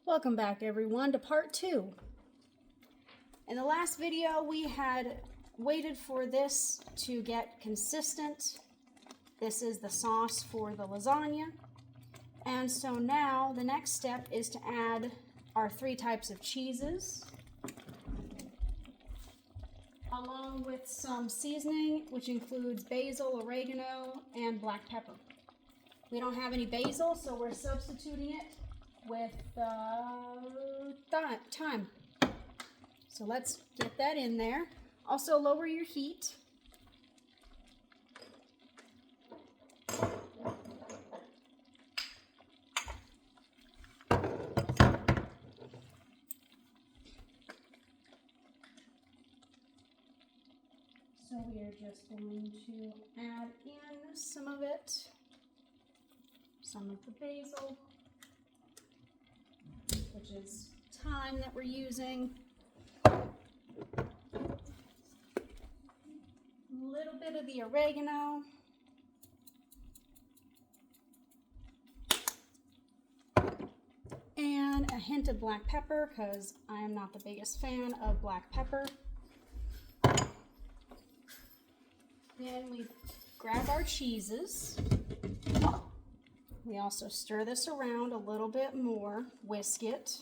Welcome back everyone to part 2. In the last video we had waited for this to get consistent. This is the sauce for the lasagna. And so now the next step is to add our 3 types of cheeses along with some seasoning, which includes basil, oregano, and black pepper. We don't have any basil, so we're substituting it with thyme. So let's get that in there. Also lower your heat. So we are just going to add in some of it, some of the basil, which is thyme that we're using, a little bit of the oregano, and a hint of black pepper because I am not the biggest fan of black pepper. Then we grab our cheeses. We also stir this around a little bit more, whisk it.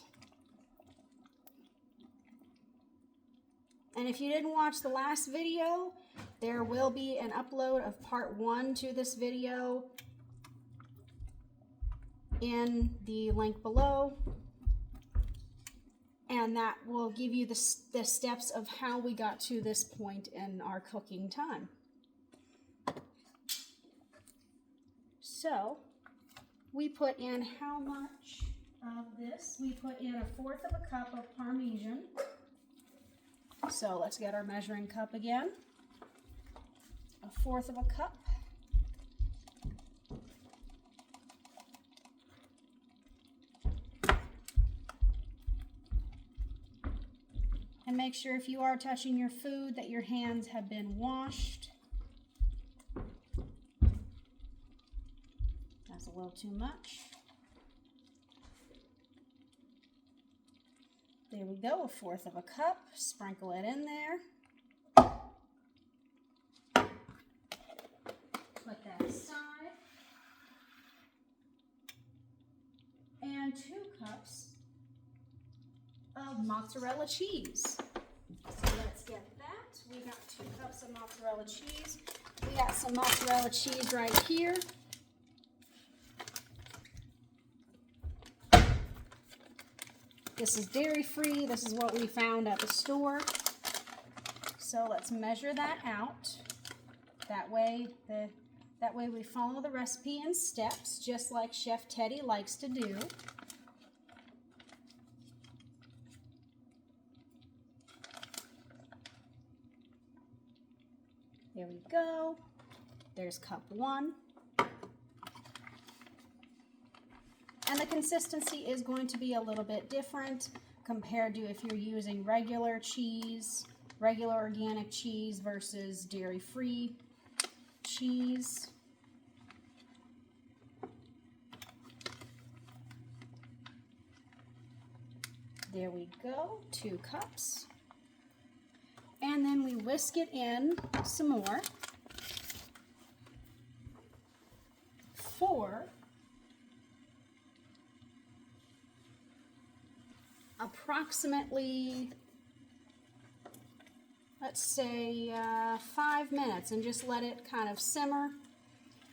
And if you didn't watch the last video, there will be an upload of part 1 to this video in the link below. And that will give you the steps of how we got to this point in our cooking time. So, we put in how much of this? We put in 1/4 of a cup of Parmesan. So let's get our measuring cup again. 1/4 of a cup. And make sure if you are touching your food that your hands have been washed. That's a little too much. There we go, 1/4 of a cup. Sprinkle it in there. Put that aside. And 2 cups of mozzarella cheese. So let's get that. We got 2 cups of mozzarella cheese. We got some mozzarella cheese right here. This is dairy-free. This is what we found at the store. So let's measure that out. That way we follow the recipe in steps, just like Chef Teddy likes to do. There we go. There's cup 1. And the consistency is going to be a little bit different compared to if you're using regular cheese, regular organic cheese versus dairy-free cheese. There we go, 2 cups. And then we whisk it in some more for approximately, let's say 5 minutes, and just let it kind of simmer.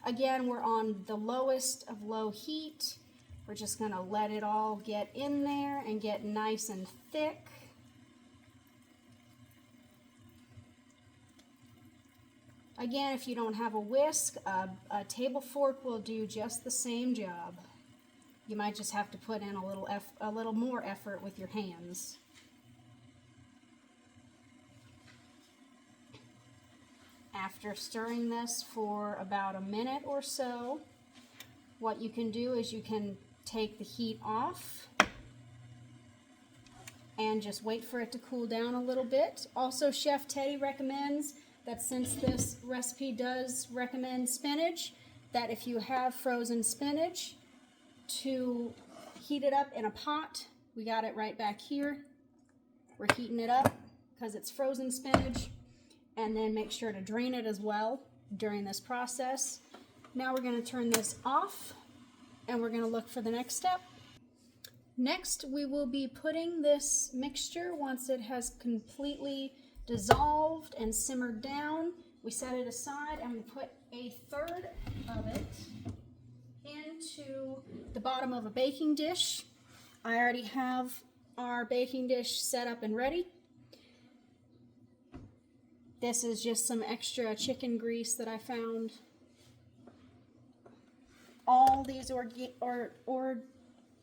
Again, we're on the lowest of low heat. We're just going to let it all get in there and get nice and thick. Again, if you don't have a whisk, a table fork will do just the same job. You might just have to put in a little more effort with your hands. After stirring this for about a minute or so, what you can do is you can take the heat off and just wait for it to cool down a little bit. Also, Chef Teddy recommends that since this recipe does recommend spinach, that if you have frozen spinach, to heat it up in a pot We got it right back here. We're heating it up because it's frozen spinach. And then make sure to drain it as well during this process. Now we're going to turn this off and we're going to look for the next step. Next, we will be putting this mixture, once it has completely dissolved and simmered down, we set it aside and we put 1/3 of it into the bottom of a baking dish. I already have our baking dish set up and ready. This is just some extra chicken grease that I found. All these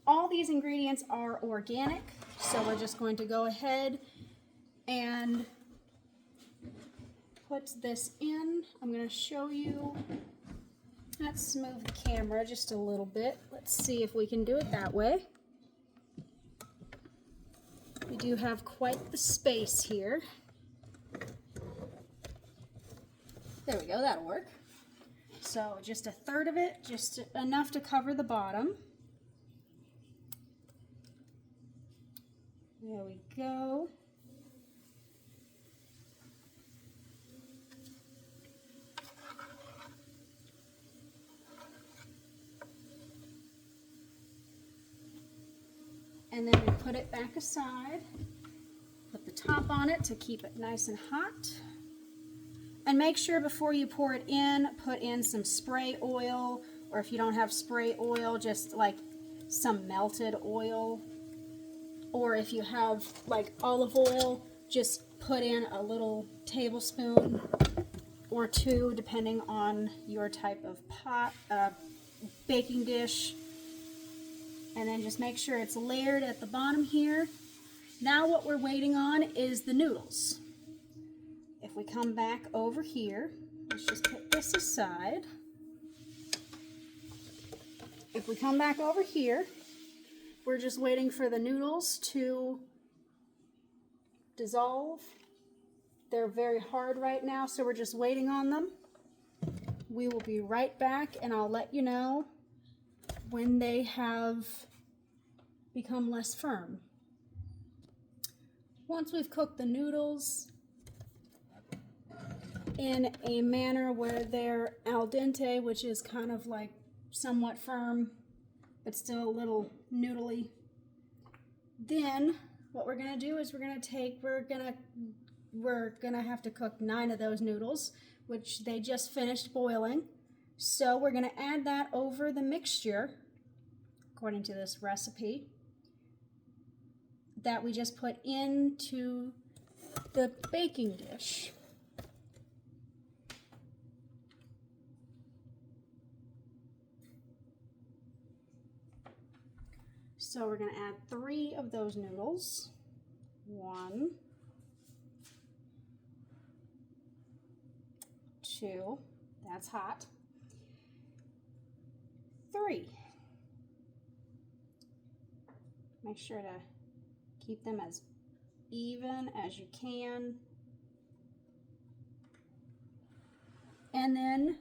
all these ingredients are organic, so we're just going to go ahead and put this in. I'm going to show you. Let's move the camera just a little bit. Let's see if we can do it that way. We do have quite the space here. There we go, that'll work. So just 1/3 of it, just enough to cover the bottom. There we go. And then we put it back aside. Put the top on it to keep it nice and hot. And make sure before you pour it in, put in some spray oil, or if you don't have spray oil, just like some melted oil. Or if you have like olive oil, just put in a little tablespoon or 2, depending on your type of pot, baking dish. And then just make sure it's layered at the bottom here. Now what we're waiting on is the noodles. If we come back over here, let's just put this aside. If we come back over here, we're just waiting for the noodles to dissolve. They're very hard right now, so we're just waiting on them. We will be right back, and I'll let you know when they have become less firm. Once we've cooked the noodles in a manner where they're al dente, which is kind of like somewhat firm, but still a little noodly, then what we're gonna do is we're gonna have to cook 9 of those noodles, which they just finished boiling. So we're gonna add that over the mixture, according to this recipe, that we just put into the baking dish. So we're going to add 3 of those noodles. 1, 2, that's hot. 3. Make sure to keep them as even as you can. And then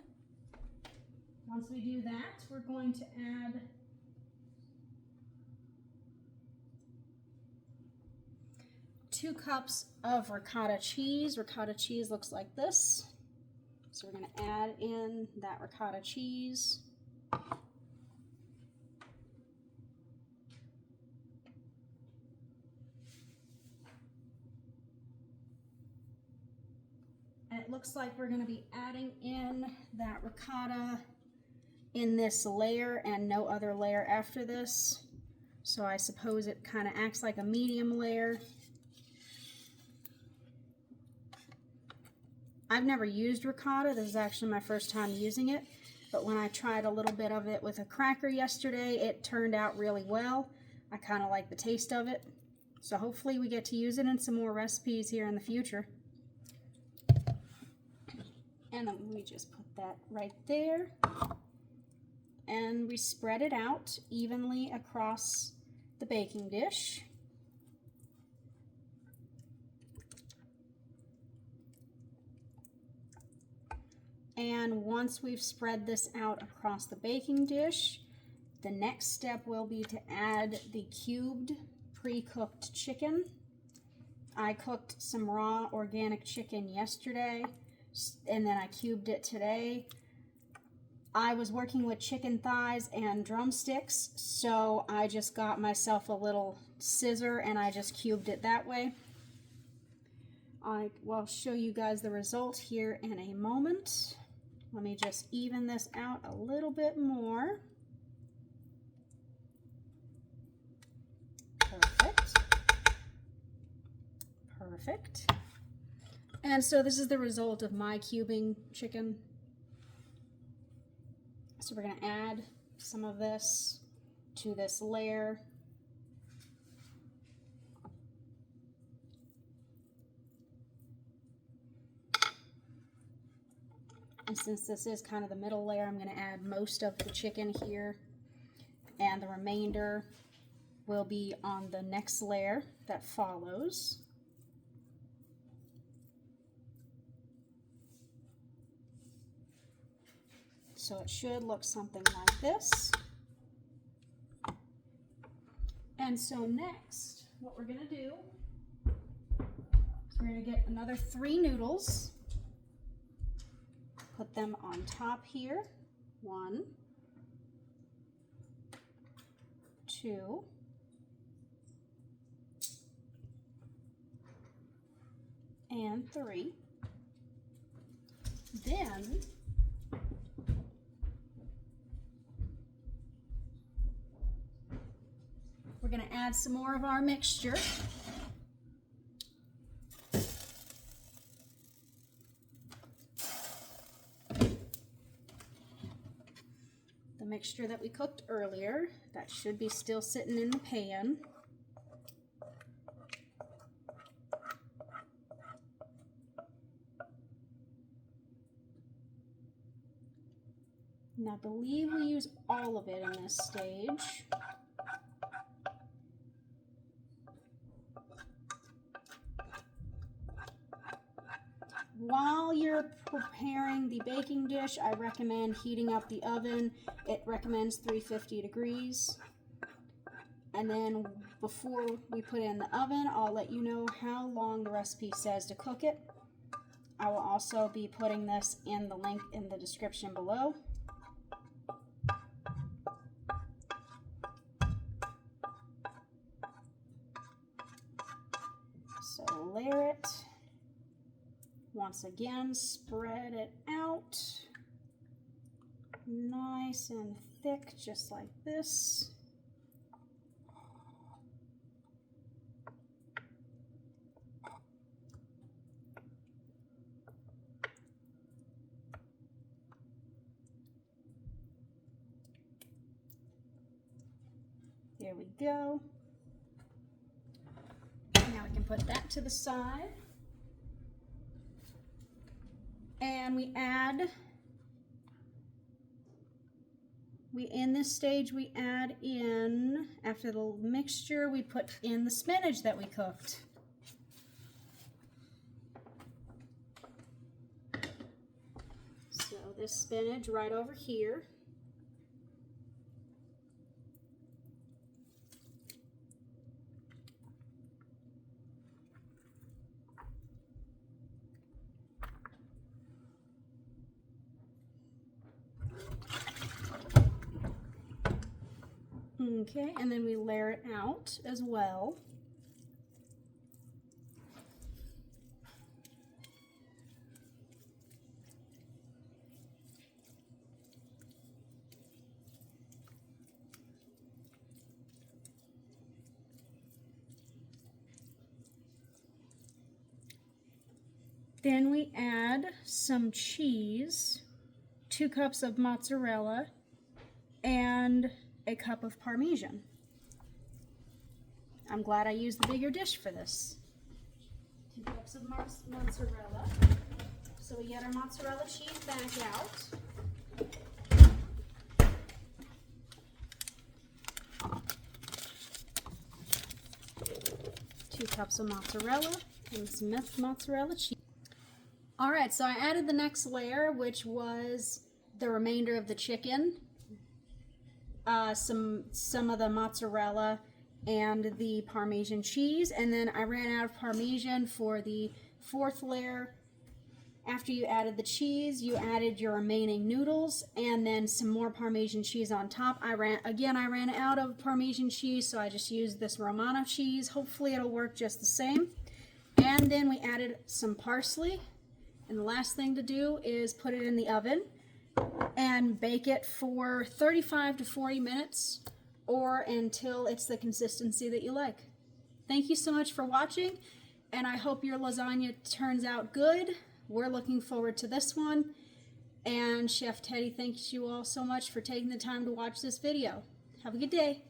once we do that, we're going to add 2 cups of ricotta cheese. Ricotta cheese looks like this. So we're going to add in that ricotta cheese. And it looks like we're going to be adding in that ricotta in this layer and no other layer after this. So I suppose it kind of acts like a medium layer. I've never used ricotta. This is actually my first time using it. But when I tried a little bit of it with a cracker yesterday, it turned out really well. I kind of like the taste of it. So hopefully we get to use it in some more recipes here in the future. And then we just put that right there. And we spread it out evenly across the baking dish. And once we've spread this out across the baking dish, the next step will be to add the cubed pre-cooked chicken. I cooked some raw organic chicken yesterday, and then I cubed it today. I was working with chicken thighs and drumsticks, so I just got myself a little scissor and I just cubed it that way. I will show you guys the result here in a moment. Let me just even this out a little bit more. Perfect. Perfect. And so this is the result of my cubing chicken. So we're going to add some of this to this layer. And since this is kind of the middle layer, I'm going to add most of the chicken here, and the remainder will be on the next layer that follows. So it should look something like this. And so next, what we're going to do is we're going to get another 3 noodles, put them on top here. 1, 2, and 3. Then we're going to add some more of our mixture. The mixture that we cooked earlier, that should be still sitting in the pan. And I believe we use all of it in this stage. While you're preparing the baking dish, I recommend heating up the oven. It recommends 350 degrees. And then before we put it in the oven, I'll let you know how long the recipe says to cook it. I will also be putting this in the link in the description below. So layer it. Once again, spread it out nice and thick, just like this. There we go. Now we can put that to the side. And in this stage, we add in, after the mixture, we put in the spinach that we cooked. So this spinach right over here. Okay, and then we layer it out as well. Then we add some cheese, 2 cups of mozzarella, and a cup of Parmesan. I'm glad I used the bigger dish for this. 2 cups of mozzarella. So we get our mozzarella cheese back out. Two cups of mozzarella and some mozzarella cheese. All right, so I added the next layer, which was the remainder of the chicken. Some of the mozzarella and the Parmesan cheese, and then I ran out of Parmesan for the fourth layer. After you added the cheese, you added your remaining noodles and then some more Parmesan cheese on top. I ran out of Parmesan cheese, so I just used this Romano cheese. Hopefully it'll work just the same. And then we added some parsley. And the last thing to do is put it in the oven and bake it for 35 to 40 minutes or until it's the consistency that you like. Thank you so much for watching, and I hope your lasagna turns out good. We're looking forward to this one. And Chef Teddy thanks you all so much for taking the time to watch this video. Have a good day.